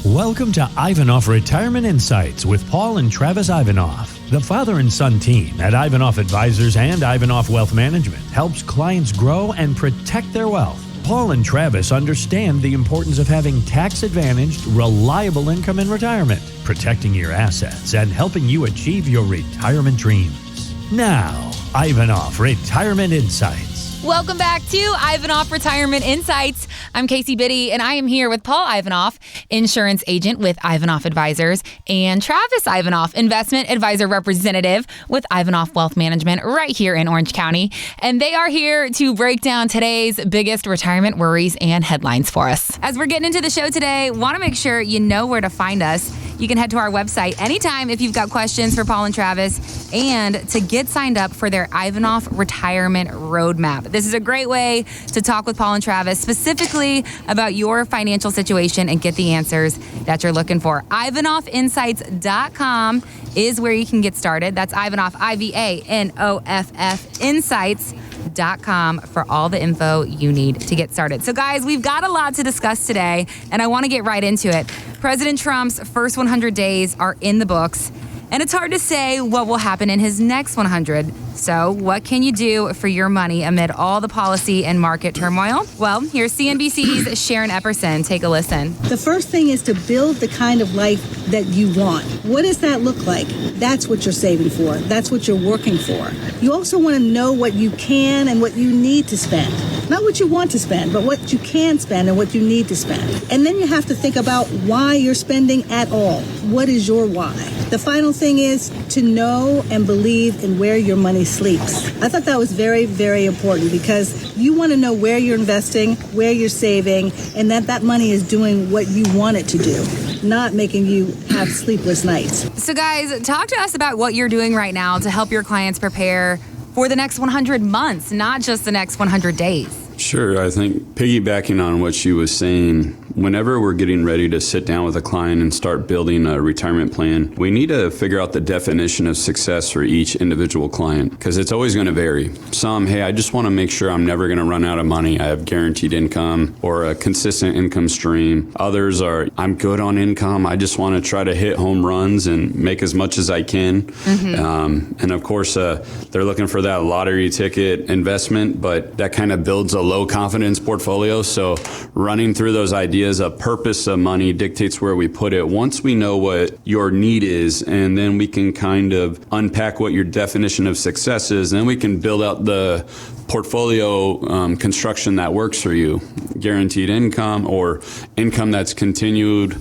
Welcome to Ivanoff Retirement Insights with Paul and Travis Ivanoff. The father and son team at Ivanoff Advisors and Ivanoff Wealth Management helps clients grow and protect their wealth. Paul and Travis understand the importance of having tax-advantaged, reliable income in retirement, protecting your assets, and helping you achieve your retirement dreams. Now, Ivanoff Retirement Insights. Welcome back to Ivanoff Retirement Insights. I'm Casey Biddy, and I am here with Paul Ivanoff, insurance agent with Ivanoff Advisors, and Travis Ivanoff, investment advisor representative with Ivanoff Wealth Management right here in Orange County. And they are here to break down today's biggest retirement worries and headlines for us. As we're getting into the show today, want to make sure you know where to find us. You can head to our website anytime if you've got questions for Paul and Travis, and to get signed up for their Ivanoff Retirement Roadmap. This is a great way to talk with Paul and Travis specifically about your financial situation and get the answers that you're looking for. Ivanoffinsights.com is where you can get started. That's Ivanoff, Ivanoff Insights.com for all the info you need to get started. So guys, we've got a lot to discuss today, and I want to get right into it. President Trump's first 100 days are in the books, and it's hard to say what will happen in his next 100. So what can you do for your money amid all the policy and market turmoil? Well, here's CNBC's Sharon Epperson. Take a listen. The first thing is to build the kind of life that you want. What does that look like? That's what you're saving for. That's what you're working for. You also want to know what you can and what you need to spend. Not what you want to spend, but what you can spend and what you need to spend. And then you have to think about why you're spending at all. What is your why? The final thing is to know and believe in where your money sleeps. I thought that was very, very important because you want to know where you're investing, where you're saving, and that money is doing what you want it to do, not making you have sleepless nights. So guys, talk to us about what you're doing right now to help your clients prepare for the next 100 months, not just the next 100 days. Sure. I think piggybacking on what she was saying, whenever we're getting ready to sit down with a client and start building a retirement plan, we need to figure out the definition of success for each individual client because it's always going to vary. Some, hey, I just want to make sure I'm never going to run out of money. I have guaranteed income or a consistent income stream. Others are, I'm good on income. I just want to try to hit home runs and make as much as I can. Mm-hmm. And of course, they're looking for that lottery ticket investment, but that kind of builds a low confidence portfolio. So running through those ideas, a purpose of money dictates where we put it. Once we know what your need is, and then we can kind of unpack what your definition of success is, then we can build out the portfolio construction that works for you. Guaranteed income or income that's continued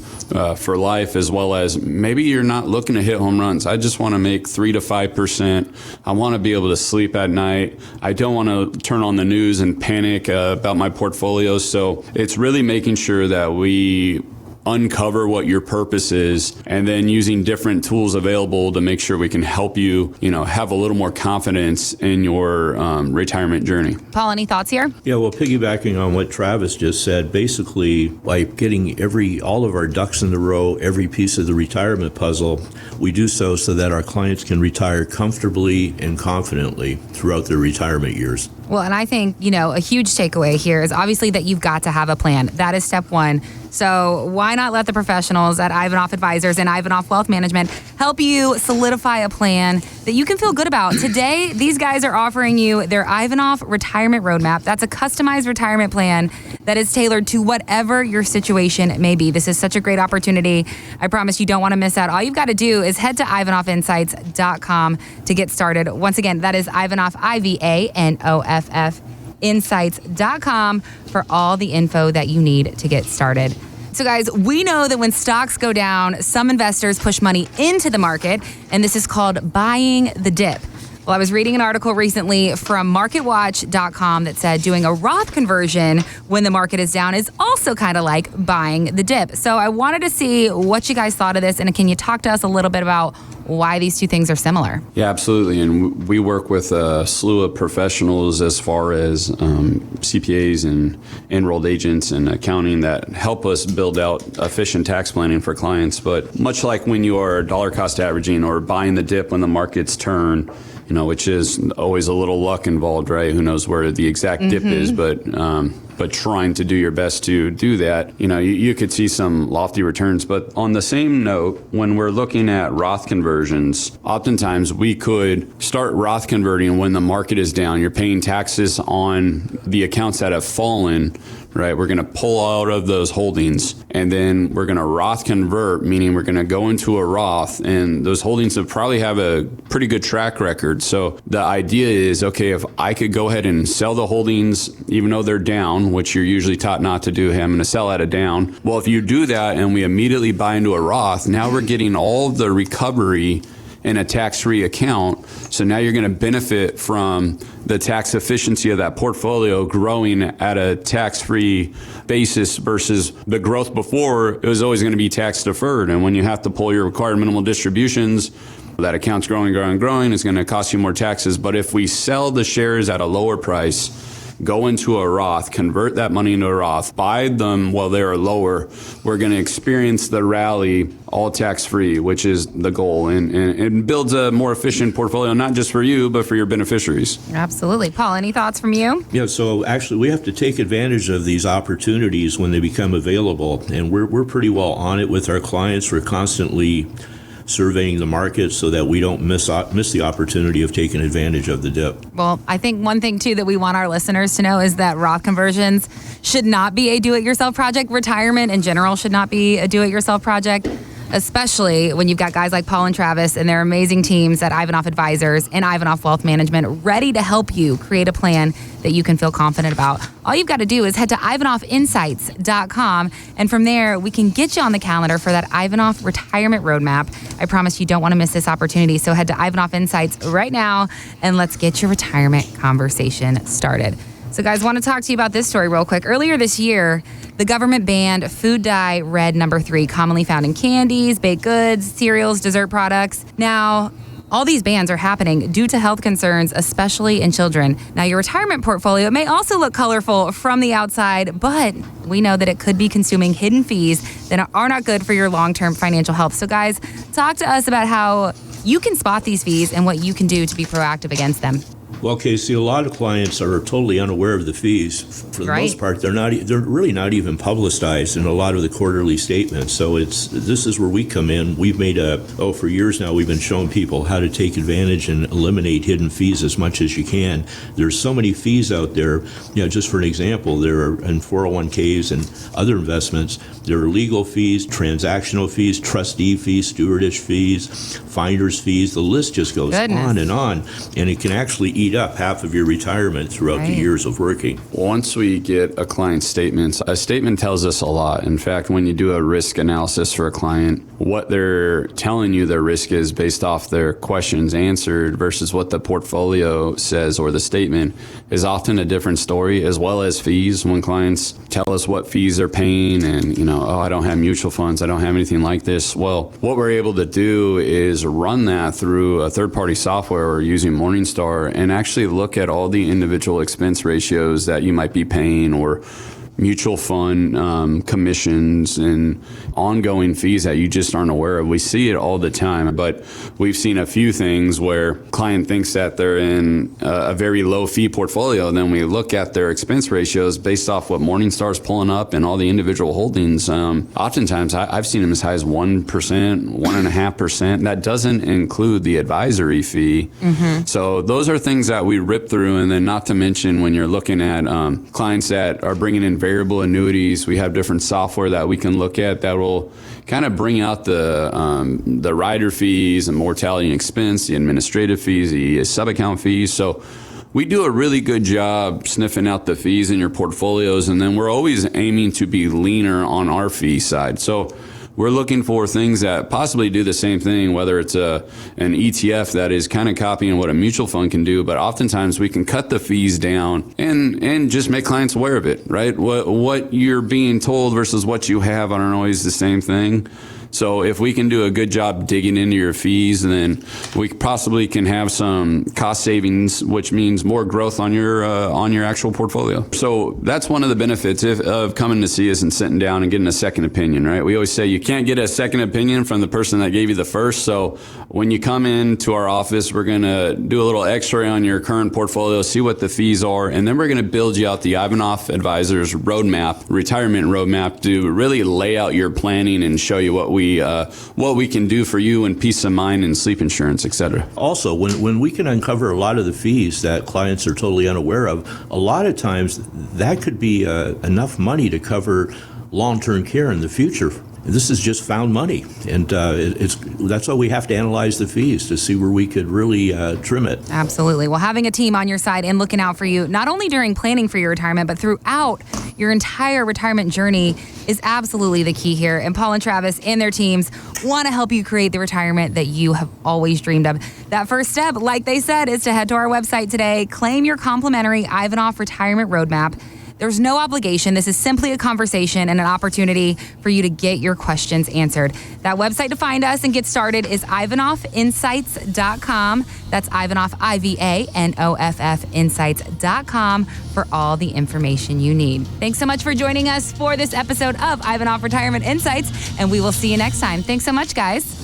for life, as well as maybe you're not looking to hit home runs. I just want to make 3 to 5%. I want to be able to sleep at night. I don't want to turn on the news and panic about my portfolio. So it's really making sure that we uncover what your purpose is, and then using different tools available to make sure we can help you, have a little more confidence in your retirement journey. Paul, any thoughts here? Yeah, well, piggybacking on what Travis just said, basically by getting all of our ducks in a row, every piece of the retirement puzzle, we do so that our clients can retire comfortably and confidently throughout their retirement years. Well, and I think, a huge takeaway here is obviously that you've got to have a plan. That is step one. So why not let the professionals at Ivanoff Advisors and Ivanoff Wealth Management help you solidify a plan that you can feel good about? Today, these guys are offering you their Ivanoff Retirement Roadmap. That's a customized retirement plan that is tailored to whatever your situation may be. This is such a great opportunity. I promise you don't want to miss out. All you've got to do is head to Ivanoffinsights.com to get started. Once again, that is Ivanoff, Ivanoff Insights.com for all the info that you need to get started. So guys, we know that when stocks go down, some investors push money into the market, and this is called buying the dip. Well, I was reading an article recently from MarketWatch.com that said doing a Roth conversion when the market is down is also kind of like buying the dip. So I wanted to see what you guys thought of this, and can you talk to us a little bit about why these two things are similar? Yeah, absolutely. And we work with a slew of professionals as far as CPAs and enrolled agents and accounting that help us build out efficient tax planning for clients. But much like when you are dollar cost averaging or buying the dip when the markets turn, which is always a little luck involved, right? Who knows where the exact dip is, but but trying to do your best to do that, you could see some lofty returns. But on the same note, when we're looking at Roth conversions, oftentimes we could start Roth converting when the market is down. You're paying taxes on the accounts that have fallen, right? We're going to pull out of those holdings, and then we're going to Roth convert, meaning we're going to go into a Roth, and those holdings have probably have a pretty good track record. So the idea is, okay, if I could go ahead and sell the holdings, even though they're down, which you're usually taught not to do, hey, I'm going to sell at a down. Well, if you do that and we immediately buy into a Roth, now we're getting all the recovery in a tax-free account. So now you're going to benefit from the tax efficiency of that portfolio growing at a tax-free basis versus the growth before. It was always going to be tax deferred. And when you have to pull your required minimal distributions, that account's growing, it's going to cost you more taxes. But if we sell the shares at a lower price, go into a Roth, convert that money into a Roth, buy them while they are lower, we're going to experience the rally all tax-free, which is the goal, and it builds a more efficient portfolio, not just for you, but for your beneficiaries. Absolutely. Paul, any thoughts from you? Yeah, so actually we have to take advantage of these opportunities when they become available, and we're pretty well on it with our clients. We're constantly surveying the market so that we don't miss the opportunity of taking advantage of the dip. Well, I think one thing, too, that we want our listeners to know is that Roth conversions should not be a do-it-yourself project. Retirement in general should not be a do-it-yourself project, especially when you've got guys like Paul and Travis and their amazing teams at Ivanoff Advisors and Ivanoff Wealth Management ready to help you create a plan that you can feel confident about. All you've got to do is head to ivanoffinsights.com, and from there, we can get you on the calendar for that Ivanoff Retirement Roadmap. I promise you don't want to miss this opportunity, so head to Ivanoff Insights right now, and let's get your retirement conversation started. So guys, I want to talk to you about this story real quick. Earlier this year, the government banned food dye red number 3, commonly found in candies, baked goods, cereals, dessert products. Now, all these bans are happening due to health concerns, especially in children. Now, your retirement portfolio may also look colorful from the outside, but we know that it could be consuming hidden fees that are not good for your long-term financial health. So guys, talk to us about how you can spot these fees and what you can do to be proactive against them. Well, Casey, a lot of clients are totally unaware of the fees. For the most part, they're really not even publicized in a lot of the quarterly statements. So this is where we come in. We've made for years now, we've been showing people how to take advantage and eliminate hidden fees as much as you can. There's so many fees out there. Just for an example, there are in 401ks and other investments, there are legal fees, transactional fees, trustee fees, stewardess fees, finder's fees. The list just goes on, and it can actually eat up half of your retirement throughout the years of working. Once we get a client's statements, a statement tells us a lot. In fact, when you do a risk analysis for a client, what they're telling you their risk is based off their questions answered versus what the portfolio says or the statement is often a different story, as well as fees. When clients tell us what fees they're paying and, I don't have mutual funds, I don't have anything like this. Well, what we're able to do is run that through a third-party software or using Morningstar and actually look at all the individual expense ratios that you might be paying or mutual fund commissions and ongoing fees that you just aren't aware of. We see it all the time, but we've seen a few things where client thinks that they're in a very low fee portfolio. And then we look at their expense ratios based off what Morningstar's pulling up and all the individual holdings. Oftentimes, I've seen them as high as 1%, 1.5%. That doesn't include the advisory fee. Mm-hmm. So those are things that we rip through. And then not to mention when you're looking at clients that are bringing in variable annuities, we have different software that we can look at that will kind of bring out the rider fees and mortality and expense, the administrative fees, the sub-account fees. So we do a really good job sniffing out the fees in your portfolios, and then we're always aiming to be leaner on our fee side. So we're looking for things that possibly do the same thing, whether it's an ETF that is kind of copying what a mutual fund can do, but oftentimes we can cut the fees down and just make clients aware of it, right? What you're being told versus what you have aren't always the same thing. So if we can do a good job digging into your fees, then we possibly can have some cost savings, which means more growth on your actual portfolio. So that's one of the benefits of coming to see us and sitting down and getting a second opinion, right? We always say you can't get a second opinion from the person that gave you the first. So when you come into our office, we're going to do a little x-ray on your current portfolio, see what the fees are, and then we're going to build you out the Ivanoff Advisors roadmap, retirement roadmap, to really lay out your planning and show you what we can do for you and peace of mind and sleep insurance, etc. Also, when we can uncover a lot of the fees that clients are totally unaware of, a lot of times that could be enough money to cover long-term care in the future. This is just found money, and that's why we have to analyze the fees to see where we could really trim it. Absolutely. Well, having a team on your side and looking out for you, not only during planning for your retirement, but throughout your entire retirement journey is absolutely the key here. And Paul and Travis and their teams want to help you create the retirement that you have always dreamed of. That first step, like they said, is to head to our website today, claim your complimentary Ivanoff Retirement Roadmap. There's no obligation. This is simply a conversation and an opportunity for you to get your questions answered. That website to find us and get started is ivanoffinsights.com. That's Ivanoff, Ivanoff Insights.com for all the information you need. Thanks so much for joining us for this episode of Ivanoff Retirement Insights, and we will see you next time. Thanks so much, guys.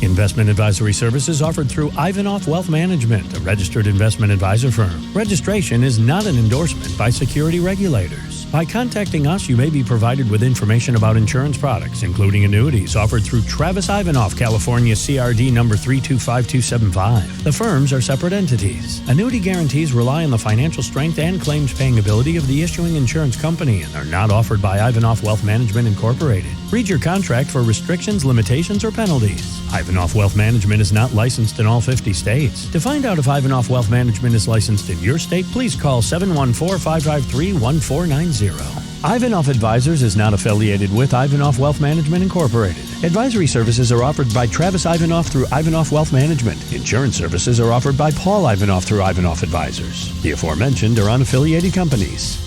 Investment advisory services offered through Ivanoff Wealth Management, a registered investment advisor firm. Registration is not an endorsement by security regulators. By contacting us, you may be provided with information about insurance products, including annuities offered through Travis Ivanoff, California CRD number 325275. The firms are separate entities. Annuity guarantees rely on the financial strength and claims paying ability of the issuing insurance company and are not offered by Ivanoff Wealth Management Incorporated. Read your contract for restrictions, limitations, or penalties. Ivanoff Wealth Management is not licensed in all 50 states. To find out if Ivanoff Wealth Management is licensed in your state, please call 714-553-1490. Ivanoff Advisors is not affiliated with Ivanoff Wealth Management Incorporated. Advisory services are offered by Travis Ivanoff through Ivanoff Wealth Management. Insurance services are offered by Paul Ivanoff through Ivanoff Advisors. The aforementioned are unaffiliated companies.